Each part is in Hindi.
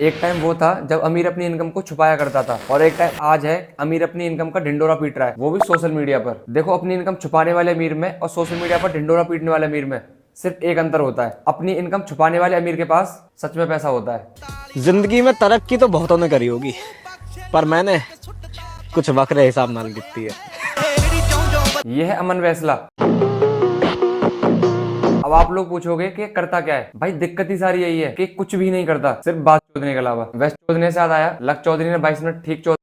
एक टाइम वो था जब अमीर अपनी इनकम को छुपाया करता था, और एक टाइम आज है अमीर अपनी इनकम का ढिंडोरा पीट रहा है, वो भी सोशल मीडिया पर। देखो, अपनी इनकम छुपाने वाले अमीर में और सोशल मीडिया पर ढिंडोरा पीटने वाले अमीर में सिर्फ एक अंतर होता है, अपनी इनकम छुपाने वाले अमीर के पास सच में पैसा होता है। जिंदगी में तरक्की तो बहुतों ने करी होगी, पर मैंने कुछ वक्र हिसाब नाल गिनती है। यह है अमन वैसला। अब आप लोग पूछोगे कि करता क्या है। भाई दिक्कत ही सारी यही है कि कुछ भी नहीं करता, सिर्फ बात चोदने के अलावा। वैसे चोदने से याद आया, लक चौधरी ने 22 मिनट ठीक चोद।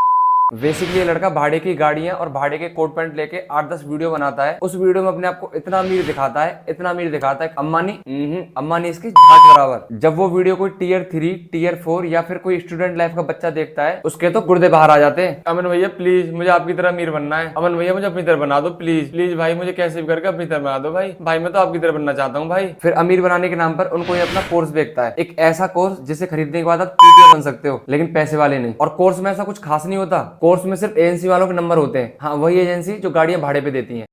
बेसिकली ये लड़का भाड़े की गाड़ियां और भाड़े के कोट पैंट लेके 8-10 वीडियो बनाता है। उस वीडियो में अपने आप को इतना अमीर दिखाता है, इतना अमीर दिखाता है, अम्बानी इसकी झाट बराबर। जब वो वीडियो कोई टियर 3, टियर 4 या फिर कोई स्टूडेंट लाइफ का बच्चा देखता है, उसके तो गुर्दे बाहर आ जाते हैं। अमन भैया प्लीज मुझे आपकी तरह अमीर बनना है। अमन भैया मुझे अपनी तरह बना दो, प्लीज प्लीज भाई, मुझे कैसे भी करके अपनी तरह बना दो भाई। भाई मैं तो आपकी तरह बनना चाहता हूँ भाई। फिर अमीर बनाने के नाम पर उनको ये अपना कोर्स बेचता है, एक ऐसा कोर्स जिसे खरीदने के बाद आप पीटीओ बन सकते हो, लेकिन पैसे वाले नहीं। और कोर्स में ऐसा कुछ खास नहीं होता, कोर्स में सिर्फ एजेंसी वालों के नंबर होते हैं। हाँ, वही एजेंसी जो गाड़ियां भाड़े पे देती हैं।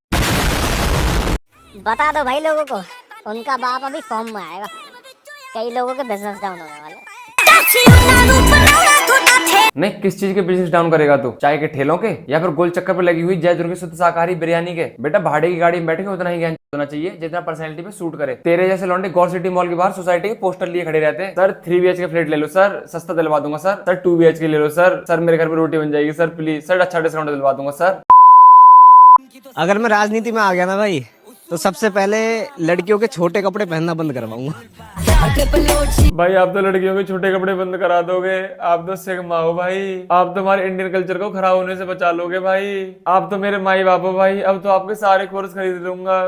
बता दो भाई लोगों को, उनका बाप अभी फॉर्म में आएगा। कई लोगों के बिजनेस डाउन होने वाले। नहीं, किस चीज के बिजनेस डाउन करेगा तू? चाय के ठेलों के या फिर गोल चक्कर पे लगी हुई जय दुर्गे शुद्ध शाकाहारी बिरयानी के? बेटा भाड़े की गाड़ी में बैठे उतना ही ज्ञान होना चाहिए जितना पर्सनैलिटी पे सूट करे। तेरे जैसे लौंडे गौर सिटी मॉल के बाहर सोसाइटी के पोस्टर लिए खड़े रहते हैं। सर 3 BHK फ्लैट ले लो सर, सस्ता दिलवा दूंगा सर। सर 2 BHK ले लो सर, सर मेरे घर पे रोटी बन जाएगी सर प्लीज सर, अच्छा डिस्काउंट दिलवा दूंगा सर। अगर मैं राजनीति में आ गया ना भाई, तो सबसे पहले लड़कियों के छोटे कपड़े पहनना बंद करवाऊंगा। भाई आप तो लड़कियों के छोटे कपड़े बंद करा दोगे, आप तो सिग्मा हो भाई, आप तो हमारे इंडियन कल्चर को खराब होने से बचा लोगे भाई। आप तो मेरे माई बाप हो भाई, अब तो आपके सारे कोर्स खरीद लूंगा।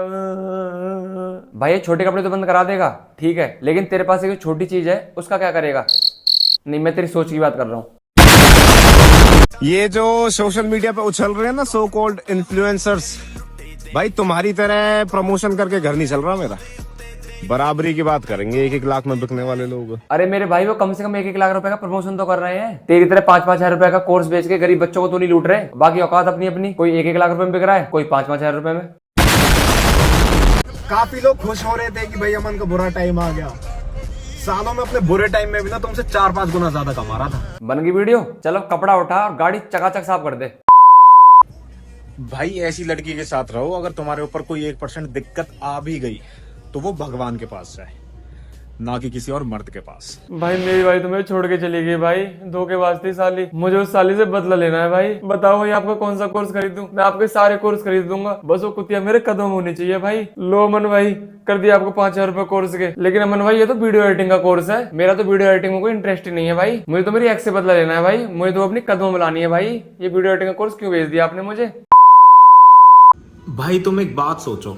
भाई ये छोटे कपड़े तो बंद करा देगा, ठीक है, लेकिन तेरे पास एक छोटी चीज है, उसका क्या करेगा? नहीं, मैं तेरी सोच की बात कर रहा हूँ। ये जो सोशल मीडिया पे उछल रहे हैं ना सो कॉल्ड इन्फ्लुएंसर्स, भाई तुम्हारी तरह प्रमोशन करके घर नहीं चल रहा मेरा। बराबरी की बात करेंगे, 1-1 लाख में बिकने वाले लोग। अरे मेरे भाई, वो कम से कम 1-1 लाख रुपए का प्रमोशन तो कर रहे हैं। तेरी तरह 5-5 हजार रुपए का कोर्स बेच के गरीब बच्चों को तो नहीं लूट रहे। बाकी औकात अपनी अपनी, कोई 1-1 लाख रुपए में बिक रहा है, कोई 5-5 हजार रुपए में। काफी लोग खुश हो रहे थे कि भाई अमन का बुरा टाइम आ गया। सालों में अपने बुरे टाइम में भी ना तुमसे 4-5 गुना ज्यादा कमा रहा था। बन गई वीडियो, चलो कपड़ा उठा और गाड़ी चकाचक साफ कर दे। भाई ऐसी लड़की के साथ रहो, अगर तुम्हारे ऊपर कोई 1% दिक्कत आ भी गई तो वो भगवान के पास जाए, ना कि किसी और मर्द के पास। भाई मेरी भाई तुम्हें छोड़ के चली गई भाई, धोखेबाज थी साली। मुझे उस साली से बदला लेना है भाई। बताओ भाई आपको कौन सा कोर्स खरीदूं? मैं आपके सारे कोर्स खरीद दूंगा, बस वो कुतिया मेरे कदम होनी चाहिए भाई। लो अमन भाई, कर दिया आपको 5,000 रुपए कोर्स के। लेकिन अमन भाई ये तो वीडियो एडिटिंग का कोर्स है, मेरा तो वीडियो एडिटिंग में कोई इंटरेस्ट ही नहीं है भाई। मुझे तो मेरी एक्स से बदला लेना है भाई, मुझे तो अपनी कदम मिलानी है भाई। ये वीडियो एडिटिंग का कोर्स क्यों भेज दिया आपने मुझे? भाई तुम एक बात सोचो,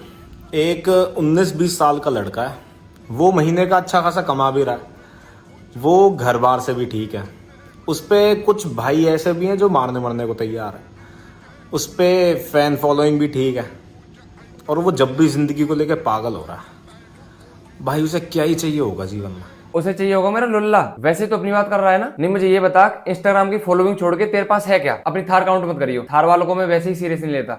एक 19-20 साल का लड़का है, वो महीने का अच्छा खासा कमा भी रहा है, वो घर बार से भी ठीक है, उस पे कुछ भाई ऐसे भी हैं जो मारने मरने को तैयार है, उस पे फैन फॉलोइंग भी ठीक है, और वो जब भी जिंदगी को लेकर पागल हो रहा है। भाई उसे क्या ही चाहिए होगा जीवन में? उसे चाहिए होगा मेरा लुल्ला। वैसे तो अपनी बात कर रहा है ना। नहीं मुझे ये बता, इंस्टाग्राम की फॉलोइंग छोड़ के तेरे पास है क्या? अपनी थार काउंट मत करियो, थार वालों को मैं वैसे ही सीरियस नहीं लेता।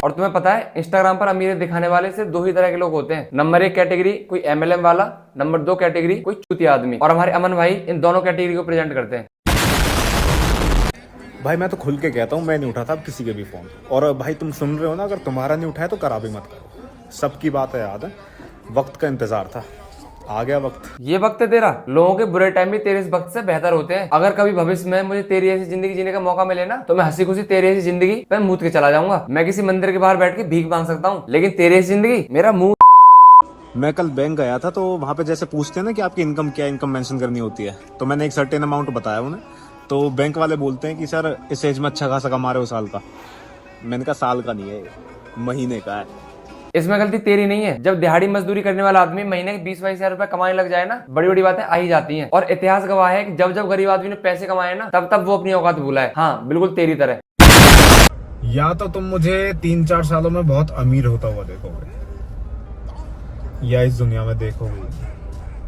और तुम्हें पता है इंस्टाग्राम पर अमीर दिखाने वाले सिर्फ 2 ही तरह के लोग होते हैं। नंबर 1 कैटेगरी कोई MLM वाला, नंबर 2 कैटेगरी कोई चूतिया आदमी। और हमारे अमन भाई इन दोनों कैटेगरी को प्रेजेंट करते हैं। भाई मैं तो खुल के कहता हूँ, मैं नहीं उठाता अब किसी के भी फोन। और भाई तुम सुन रहे हो ना, अगर तुम्हारा नहीं उठाया तो करा भी मत करो। सबकी बात है, याद है, वक्त का इंतजार था, आ गया वक्त। ये वक्त है तेरा। लोगों के बुरे टाइम भी तेरे इस वक्त से बेहतर होते हैं। अगर कभी भविष्य में मुझे तेरी ऐसी जिंदगी जीने का मौका मिले ना, तो मैं हंसी खुशी तेरी ऐसी जिंदगी पे मूत के चला जाऊंगा। मैं किसी मंदिर के बाहर बैठ के भीख मांग सकता हूँ, लेकिन तेरी ऐसी जिंदगी मेरा मुंह। मैं कल बैंक गया था, तो वहाँ पे जैसे पूछते हैं ना कि आपकी इनकम क्या है, इनकम मेंशन करनी होती है, तो मैंने एक सर्टेन अमाउंट बताया उन्हें, तो बैंक वाले बोलते हैं कि सर इस एज में अच्छा खासा कमा रहे हो साल का। मैंने कहा साल का नहीं है, महीने का है। इसमें गलती तेरी नहीं है। जब दिहाड़ी मजदूरी करने वाला आदमी महीने के 20-22 हजार रुपए कमाने लग जाए ना, बड़ी बड़ी बातें आ ही जाती हैं। और इतिहास गवाह है कि जब जब गरीब आदमी ने पैसे कमाए ना, तब तब वो अपनी औकात भूला है। हाँ बिल्कुल तेरी तरह। या तो तुम मुझे 3-4 सालों में बहुत अमीर होता हुआ देखोगे, या इस दुनिया में देखोगे।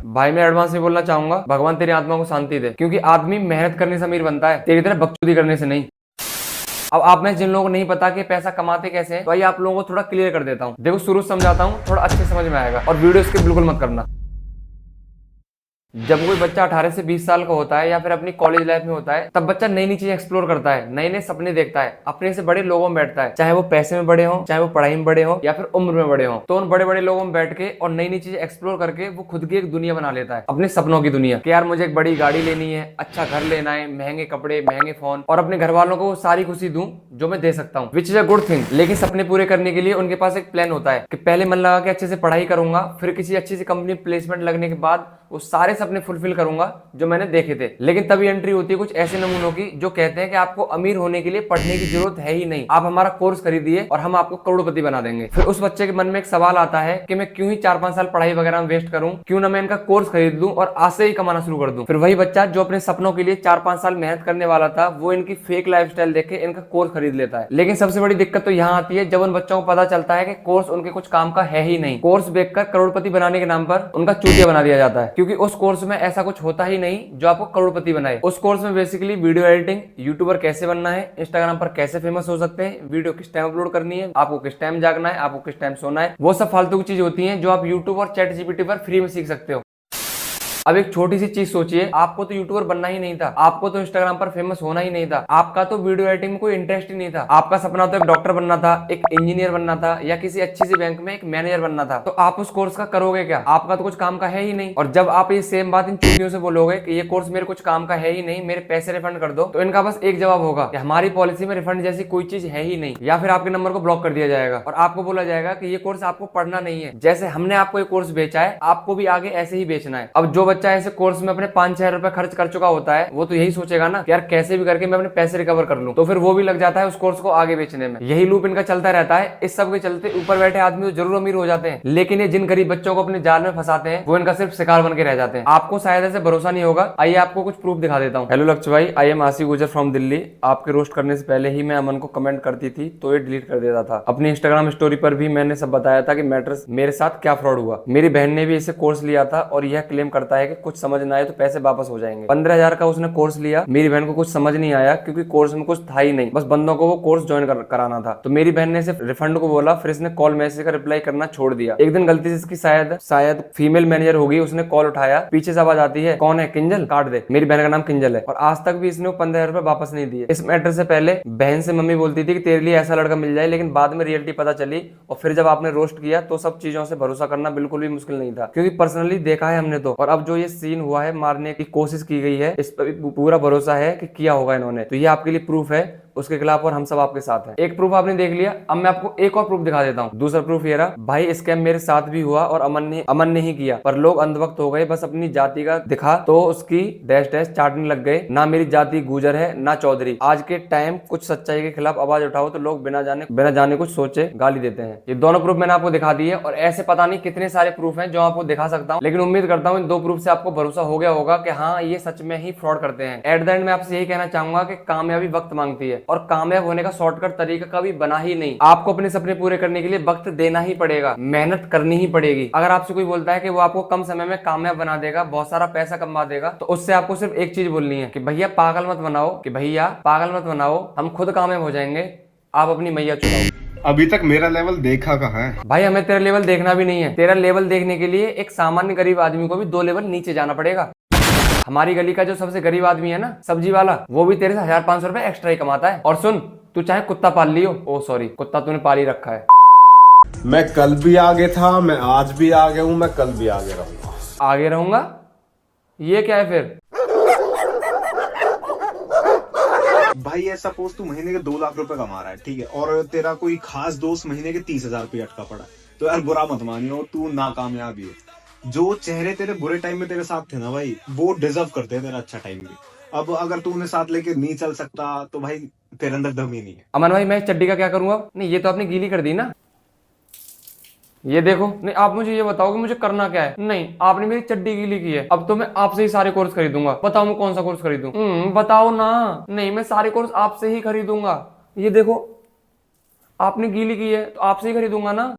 भाई मैं एडवांस में बोलना चाहूंगा, भगवान तेरी आत्मा को शांति दे, क्योंकि आदमी मेहनत करने से अमीर बनता है, तेरी तरह बकचोदी करने से नहीं। अब आप में जिन लोगों को नहीं पता कि पैसा कमाते कैसे हैं, तो आइए आप लोगों को थोड़ा क्लियर कर देता हूँ। देखो शुरू से समझाता हूँ, थोड़ा अच्छे समझ में आएगा, और वीडियो इसके बिल्कुल मत करना। जब कोई बच्चा 18 से 20 साल का होता है या फिर अपनी कॉलेज लाइफ में होता है, तब बच्चा नई नई चीजें एक्सप्लोर करता है, नए नए सपने देखता है, अपने से बड़े लोगों में बैठता है, चाहे वो पैसे में बड़े हो, चाहे वो पढ़ाई में बड़े हो या फिर उम्र में बड़े हो। तो उन बड़े बड़े लोगों में बैठ के और नई नई चीजें एक्सप्लोर करके वो खुद की एक दुनिया बना लेता है, अपने सपनों की दुनिया, कि यार मुझे एक बड़ी गाड़ी लेनी है, अच्छा घर लेना है, महंगे कपड़े, महंगे फोन, और अपने घर वालों को वो सारी खुशी दूं जो मैं दे सकता हूँ, which is a good thing. लेकिन सपने पूरे करने के लिए उनके पास एक प्लान होता है कि पहले मन लगा के अच्छे से पढ़ाई करूंगा, फिर किसी अच्छी सी कंपनी प्लेसमेंट लगने के बाद वो सारे सपने फुलफिल करूंगा जो मैंने देखे थे। लेकिन तभी एंट्री होती है कुछ ऐसे नमूनों की जो कहते हैं कि आपको अमीर होने के लिए पढ़ने की जरूरत है ही नहीं, आप हमारा कोर्स खरीदिए और हम आपको करोड़पति बना देंगे। फिर उस बच्चे के मन में एक सवाल आता है कि मैं क्यों ही 4-5 साल पढ़ाई वगैरह में वेस्ट करूं, क्यों ना मैं इनका कोर्स खरीद लूं और आज से ही कमाना शुरू कर दूं। फिर वही बच्चा जो अपने सपनों के लिए 4-5 साल मेहनत करने वाला था, वो इनकी फेक लाइफस्टाइल देख के इनका कोर्स खरीद लेता है। लेकिन सबसे बड़ी दिक्कत तो यहाँ आती है जब उन बच्चों को पता चलता है कि कोर्स उनके कुछ काम का है ही नहीं। कोर्स बेचकर करोड़पति बनाने के नाम पर उनका चूतिया बना दिया जाता है, क्योंकि उस कोर्स में ऐसा कुछ होता ही नहीं जो आपको करोड़पति बनाए। उस कोर्स में बेसिकली वीडियो एडिटिंग, यूट्यूबर कैसे बनना है, इंस्टाग्राम पर कैसे फेमस हो सकते हैं, वीडियो किस टाइम अपलोड करनी है, आपको किस टाइम जागना है, आपको किस टाइम सोना है, वो सब फालतू की चीज होती हैं जो आप यूट्यूब और चैट जीपीटी पर फ्री में सीख सकते हो। अब एक छोटी सी चीज सोचिए, आपको तो यूट्यूबर बनना ही नहीं था, आपको तो इंस्टाग्राम पर फेमस होना ही नहीं था, आपका तो वीडियो एडिटिंग में कोई इंटरेस्ट ही नहीं था, आपका सपना तो एक डॉक्टर बनना था, एक इंजीनियर बनना था, या किसी अच्छी सी बैंक में एक मैनेजर बनना था। तो आप उस कोर्स का करोगे क्या? आपका तो कुछ काम का है ही नहीं। और जब आप ये सेम बात इन चूतियों से बोलोगे कि ये कोर्स मेरे कुछ काम का है ही नहीं, मेरे पैसे रिफंड कर दो, तो इनका बस एक जवाब होगा कि हमारी पॉलिसी में रिफंड जैसी कोई चीज है ही नहीं, या फिर आपके नंबर को ब्लॉक कर दिया जाएगा और आपको बोला जाएगा कि ये कोर्स आपको पढ़ना नहीं है। जैसे हमने आपको ये कोर्स बेचा है, आपको भी आगे ऐसे ही बेचना है। अब जो बच्चा ऐसे कोर्स में अपने 5-6 रुपए खर्च कर चुका होता है, वो तो यही सोचेगा ना कि यार कैसे भी करके मैं अपने पैसे रिकवर कर लूं, तो फिर वो भी लग जाता है उस कोर्स को आगे बेचने में। यही लूप इनका चलता रहता है। इस सब के चलते ऊपर बैठे आदमी तो जरूर अमीर हो जाते हैं, लेकिन ये जिन गरीब बच्चों को अपने जाल में फंसाते हैं, वो इनका सिर्फ शिकार बन के रह जाते हैं। आपको शायद ऐसे भरोसा नहीं होगा, आइए आपको कुछ प्रूफ दिखा देता हूँ। हेलो लक्ष्य भाई, आई एम आसिफ गुजर फ्रॉम दिल्ली। आपके रोस्ट करने से पहले ही मैं अमन को कमेंट करती थी तो ये डिलीट कर देता था। अपनी इंस्टाग्राम स्टोरी पर भी मैंने सब बताया था कि मैटर्स मेरे साथ क्या फ्रॉड हुआ। मेरी बहन ने भी इसे कोर्स लिया था और यह क्लेम करता है कि कुछ समझ ना आए तो पैसे वापस हो जाएंगे। 15,000 का उसने कोर्स लिया, मेरी बहन को कुछ समझ नहीं आया क्योंकि कोर्स में कुछ था ही नहीं, बस बंदों को वो कोर्स ज्वाइन कराना था। तो मेरी बहन ने सिर्फ रिफंड को बोला, फिर इसने कॉल मैसेज का रिप्लाई करना छोड़ दिया। एक दिन गलती से इसकी शायद फीमेल मैनेजर होगी, उसने कॉल उठाया, पीछे से आवाज आती है, कौन है? किंजल, काट दे। मेरी बहन का नाम किंजल है और आज तक भी इसने 15,000 रुपए वापस नहीं दिए। इस मैटर से पहले बहन से मम्मी बोलती थी कि तेरे लिए ऐसा लड़का मिल जाए, लेकिन बाद में रियलिटी पता चली और फिर जब आपने रोस्ट किया तो सब चीजों से भरोसा करना बिल्कुल भी मुश्किल नहीं था, क्योंकि पर्सनली देखा है हमने तो। और अब जो ये सीन हुआ है, मारने की कोशिश की गई है, इस पर पूरा भरोसा है कि किया होगा इन्होंने। तो ये आपके लिए प्रूफ है उसके खिलाफ और हम सब आपके साथ हैं। एक प्रूफ आपने देख लिया, अब मैं आपको एक और प्रूफ दिखा देता हूँ। दूसरा प्रूफ ये रहा, भाई स्कैम मेरे साथ भी हुआ और अमन ने ही किया, पर लोग अंधभक्त हो गए, बस अपनी जाति का दिखा तो उसकी डैश डैश चाटने लग गए। ना मेरी जाति गुजर है ना चौधरी। आज के टाइम कुछ सच्चाई के खिलाफ आवाज उठाओ तो लोग बिना जाने कुछ सोचे गाली देते हैं। ये दोनों प्रूफ मैंने आपको दिखा दिए और ऐसे पता नहीं कितने सारे प्रूफ हैं जो आपको दिखा सकता हूँ, लेकिन उम्मीद करता हूँ इन 2 प्रूफ से आपको भरोसा हो गया होगा कि हाँ ये सच में ही फ्रॉड करते हैं। एट द एंड मैं आपसे यही कहना चाहूंगा कि कामयाबी वक्त मांगती है और कामयाब होने का शॉर्टकट तरीका कभी बना ही नहीं। आपको अपने सपने पूरे करने के लिए वक्त देना ही पड़ेगा, मेहनत करनी ही पड़ेगी। अगर आपसे कोई बोलता है कि वो आपको कम समय में कामयाब बना देगा, बहुत सारा पैसा कमा देगा, तो उससे आपको सिर्फ एक चीज बोलनी है कि भैया पागल मत बनाओ, हम खुद कामयाब हो जाएंगे, आप अपनी मैया चुराओ। अभी तक मेरा लेवल देखा कहाँ है? भाई हमें तेरा लेवल देखना भी नहीं है। तेरा लेवल देखने के लिए एक सामान्य गरीब आदमी को भी 2 लेवल नीचे जाना पड़ेगा। हमारी गली का जो सबसे गरीब आदमी है ना, सब्जी वाला, वो भी तेरे से 1,500 रुपए एक्स्ट्रा ही कमाता है। और सुन, तू चाहे कुत्ता पाल लियो, ओ सॉरी, कुत्ता तूने पाल ही रखा है। मैं कल भी आगे था, मैं आज भी आगे हूँ, मैं कल भी आगे रहूंगा। आगे रहूंगा? ये क्या है फिर? भाई ये सपोज तू महीने के 2 लाख रुपए कमा रहा है, ठीक है, और तेरा कोई खास दोस्त महीने के 30,000 रुपये अटका पड़ा है, तो यार बुरा मत मानियो, तू नाकामयाबी है। जो चेहरे तेरे बुरे टाइम में तेरे साथ थे ना भाई, वो डिजर्व करते हैं तेरा अच्छा टाइम भी। अब अगर तू उन्हें साथ लेके नहीं चल सकता तो भाई तेरे अंदर दम ही नहीं है। अमन भाई मैं इस चड्डी का क्या करूंगा? नहीं ये तो आपने गीली कर दी ना, ये देखो। नहीं आप मुझे ये बताओ कि मुझे करना क्या है? नहीं आपने मेरी चड्डी गीली की है, अब तो मैं आपसे ही सारे कोर्स खरीदूंगा। बताओ मैं कौन सा कोर्स खरीदूं? बताओ ना। नहीं मैं सारे कोर्स आपसे ही खरीदूंगा। ये देखो आपने गीली की है तो आपसे ही खरीदूंगा ना।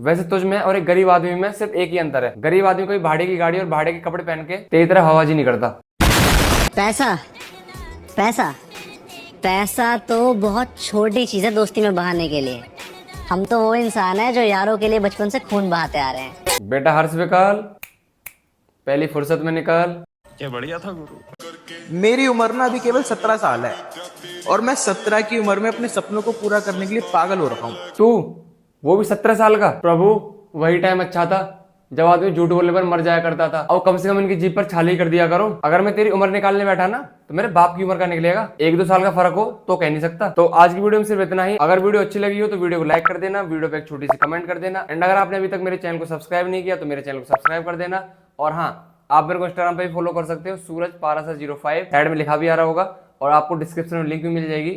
वैसे तुझ में और एक गरीब आदमी में सिर्फ एक ही अंतर है, गरीब आदमी कोई भाड़े की गाड़ी और भाड़े के कपड़े पहन के तेरी तरह हवाजी नहीं करता। पैसा पैसा पैसा तो बहुत छोटी चीज है दोस्ती में बहाने के लिए। हम तो वो इंसान है जो यारों के लिए बचपन से खून बहाते आ रहे हैं। बेटा हर्ष विकाल, पहली फुर्सत में निकल। मेरी उम्र ना अभी केवल 17 साल है और मैं 17 की उम्र में अपने सपनों को पूरा करने के लिए पागल हो रहा हूँ। तू वो भी 17 साल का? प्रभु वही टाइम अच्छा था जब आदमी झूठ बोलने पर मर जाया करता था। और कम से कम इनकी जीभ पर छाली कर दिया करो। अगर मैं तेरी उम्र निकालने बैठा ना तो मेरे बाप की उम्र का निकलेगा। 1-2 साल का फर्क हो तो कह नहीं सकता। तो आज की वीडियो में सिर्फ इतना ही। अगर वीडियो अच्छी लगी हो तो वीडियो को लाइक कर देना, वीडियो पे एक छोटी सी कमेंट कर देना। एंड अगर आपने अभी तक मेरे चैनल को सब्सक्राइब नहीं किया तो मेरे चैनल को सब्सक्राइब कर देना। और हाँ, आप मेरे को इंस्टाग्राम पे भी फॉलो कर सकते हो, सूरज पारासा 05, साइड में लिखा भी आ रहा होगा और आपको डिस्क्रिप्शन में लिंक भी मिल जाएगी।